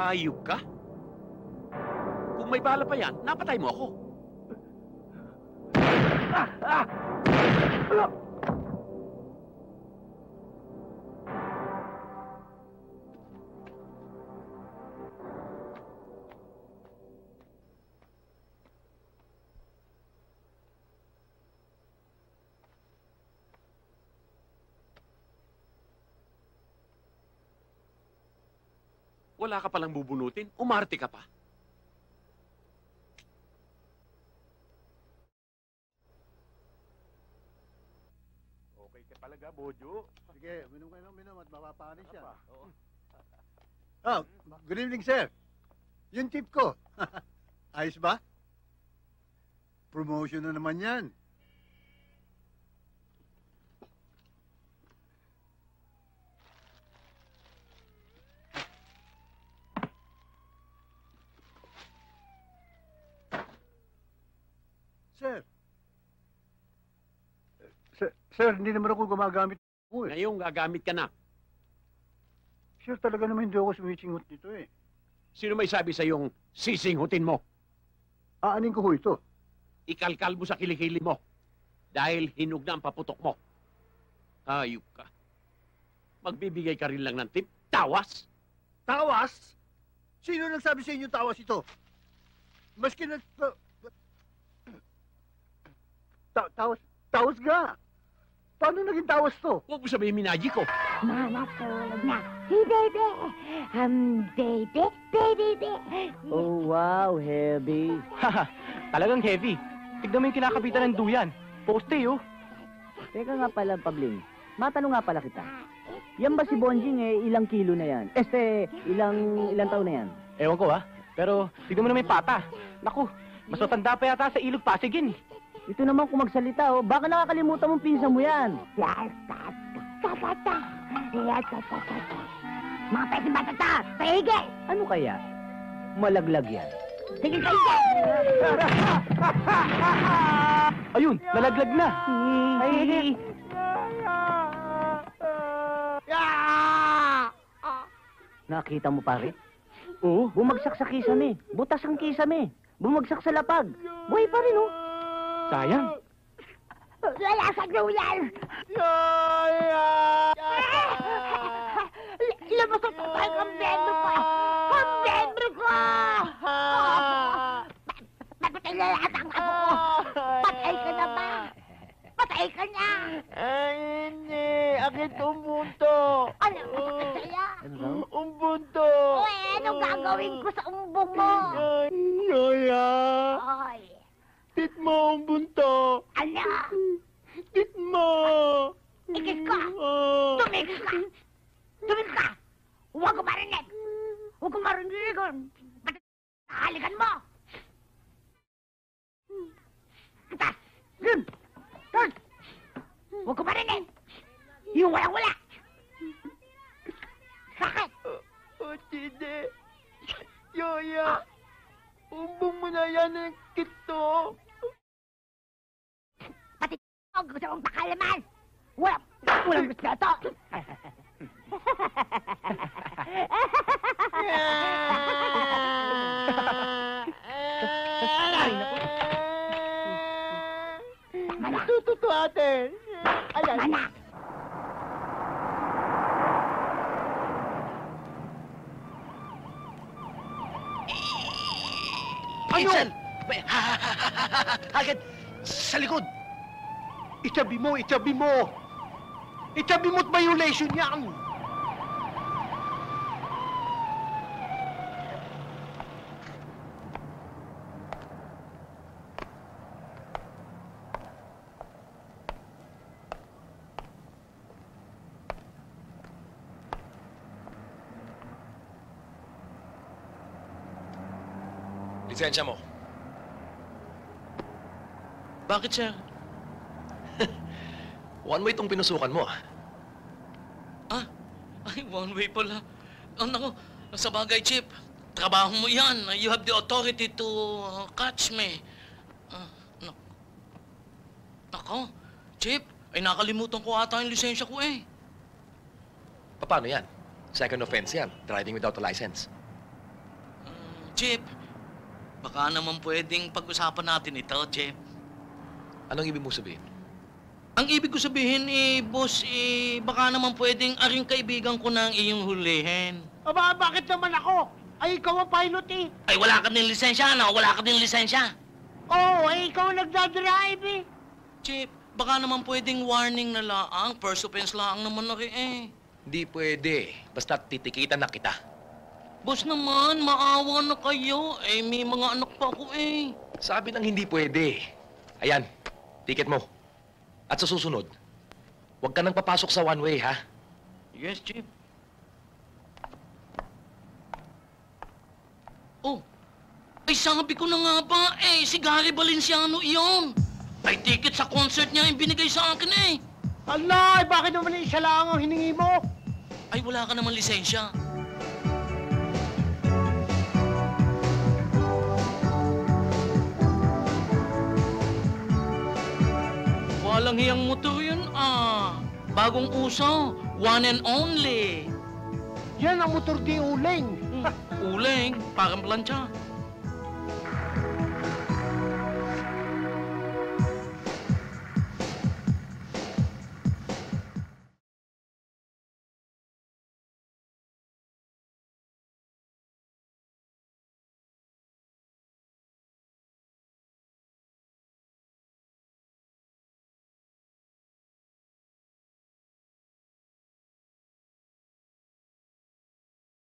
Hayop ka? Kung may bala pa yan, napatay mo ako. Wala ka palang bubunutin? Umarte ka pa? Okay ka talaga, Bojo. Sige, minom kayo ng minom at mapapanis siya. Oh, good evening, sir. Yung tip ko. Ayos ba? Promotion na naman yan. Sir. Sir, hindi naman ako gumagamit po eh. Ngayong gagamit ka na. Sir, talaga naman hindi ako sumisingot dito eh. Sino may sabi sa yung sisinghutin mo? Aanin ko ho ito. Ikalkal mo sa kilikili mo. Dahil hinug na ang paputok mo. Hayop ka. Magbibigay ka rin lang ng tip. Tawas! Tawas? Sino nagsabi sa inyo tawas ito? Maski na... Tawas ga! Paano naging tawas to? Huwag mo sabihin minaji ko. Mama, tulog na. Hey, baby! Baby, baby! Oh, wow, heavy. Haha, talagang heavy. Tignan mo yung kinakapitan ng duyan. Poste, oh. Teka nga pala, Pabling. Matanong nga pala kita. Yan ba si Bonjing ilang kilo na yan? Ilang taon na yan? Ewan ko, ha? Pero tignan mo na may pata. Naku, mas matanda pa yata sa Ilog Pasig yan, eh. Ito naman kung magsalita, oh. Baka nakakalimutan mong pinsan mo yan. Mga pwede batata! Paige! Ano kaya? Malaglag yan. Sige, paige! Ayun, nalaglag na. Ay. Nakita mo, pare? Oo. Bumagsak sa kisame. Butas ang kisame. Bumagsak sa lapag. Buhay pa rin, oh. Sayang. Wala sa duyan! Lumusot ko tayo ang membro ko! Ang membro ko! Patay na lahat ang apo ko! Patay ka na ba? Patay ka na! Ay, hindi. Akit umbunto. Ano masakit sa'yo? Umbunto. Uy, anong gagawin ko sa umbong mo? Yoya. Ay, Tit mo umbunto. ano? Tit mo. Ikis ko! Tumigil ka! Tumigil ka! Huwag ko marinig! Huwag ko marinig! Halikan mo! Atas! Dun! Dun! Huwag ko marinig! Yung walang-wala! Sakit! O, Tide. Yoya. Umbong mo na yan ang kito. Pati gusto mong pakalaman! Walang gusto na to! Tututo atin. Ayan. Mana! Hansel! Agad! Sa likod! Itabi mo! Itabi mo! Itabi mo't violation yan! Lisensya mo. Bakit, sir? One way itong pinusukan mo, ah. Ah? Ay, one way pala. Oh, naku, sa bagay, Chip. Trabaho mo yan. You have the authority to catch me. Nako, Chip. Ay, nakalimutan ko ata yung lisensya ko, eh. Paano yan? Second offense yan. Driving without a license. Chip, baka naman pwedeng pag-usapan natin ito, Chip. Anong ibig mong sabihin? Ang ibig ko sabihin, boss, baka naman pwedeng aring kaibigan ko na ang iyong hulihin. Aba, bakit naman ako? Ay, ikaw ang pilot eh. Ay, wala ka din lisensya, no? Wala ka din lisensya. Oo, ay ikaw ang nagdadrive eh. Chip, baka naman pwedeng warning na laang. First offense laang naman na rin eh. Hindi pwede. Basta titikitan na kita. Boss naman, maawa na kayo. Eh, may mga anak pa ako eh. Sabi nang hindi pwede. Ayan, ticket mo. At sa susunod, huwag ka nang papasok sa one-way, ha? Yes, Chip. Oh, ay sabi ko na nga ba, si Gary Valenciano iyon. Ay ticket sa concert niya yung binigay sa akin eh. Ala, bakit naman isa lang ang hiningi mo? Ay wala ka naman lisensya. Walang hiyang motor yun Bagong uso, one and only. Yan ang motor di uling. Uling, parang plancha.